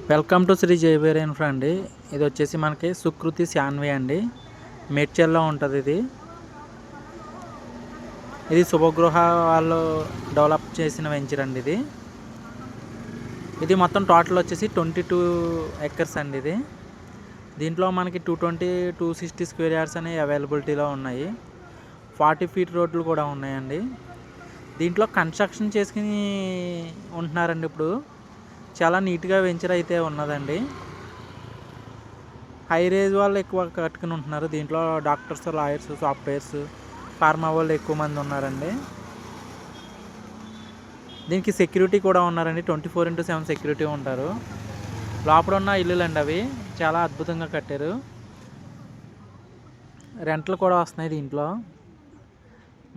Welcome to Shri జయవేర్ infra అండి. ఇది వచ్చేసి మనకి సుకృతి శాన్వి అండి. మేడ్చల్లో ఉంటుంది ఇది. ఇది శుభగృహ వాళ్ళు డెవలప్ చేసిన వెంచర్ అండి ఇది. ఇది మొత్తం టోటల్ వచ్చేసి 22 ఎకర్స్ అండి ఇది. దీంట్లో మనకి 220, 260 స్క్వేర్ యార్డ్స్ అనేవి అవైలబిలిటీలో ఉన్నాయి. 40 ఫీట్ రోడ్లు కూడా ఉన్నాయండి. దీంట్లో కన్స్ట్రక్షన్ చేసుకుని ఉంటున్నారండి. ఇప్పుడు చాలా నీట్గా వెంచర్ అయితే ఉన్నదండి. హై రేంజ్ వాళ్ళు ఎక్కువ కట్టుకుని ఉంటున్నారు. దీంట్లో డాక్టర్స్, లాయర్స్, సాఫ్ట్వేర్స్, ఫార్మా వాళ్ళు ఎక్కువ మంది ఉన్నారండి. దీనికి సెక్యూరిటీ కూడా ఉన్నారండి. 24/7 సెక్యూరిటీ ఉంటారు. లోపల ఉన్న ఇల్లులండి అవి చాలా అద్భుతంగా కట్టారు. రెంట్లు కూడా వస్తున్నాయి దీంట్లో.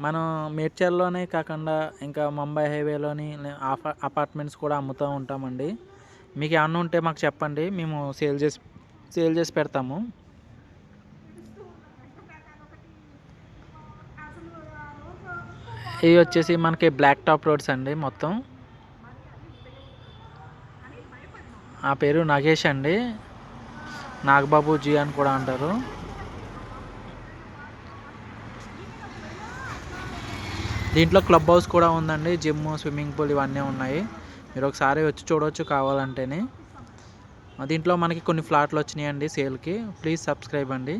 మనం మేడ్చల్లోనే కాకుండా ఇంకా ముంబై హైవేలోని అపార్ట్మెంట్స్ కూడా అమ్ముతూ ఉంటామండి. మీకు ఏమన్నా ఉంటే మాకు చెప్పండి, మేము సేల్ చేసి పెడతాము. ఇవి వచ్చేసి మనకి బ్లాక్ టాప్ రోడ్స్ అండి. మొత్తం ఆ పేరు నాగేష్ అండి, నాగబాబు జీ అని కూడా అంటారు. దీంట్లో క్లబ్ హౌస్ కూడా ఉందండి. జిమ్, స్విమ్మింగ్ పూల్ ఇవన్నీ ఉన్నాయి. మీరు ఒకసారి వచ్చి చూడవచ్చు కావాలంటేనే. దీంట్లో మనకి కొన్ని ఫ్లాట్లు వచ్చినాయండి సేల్కి. ప్లీజ్ సబ్స్క్రైబ్ అండి.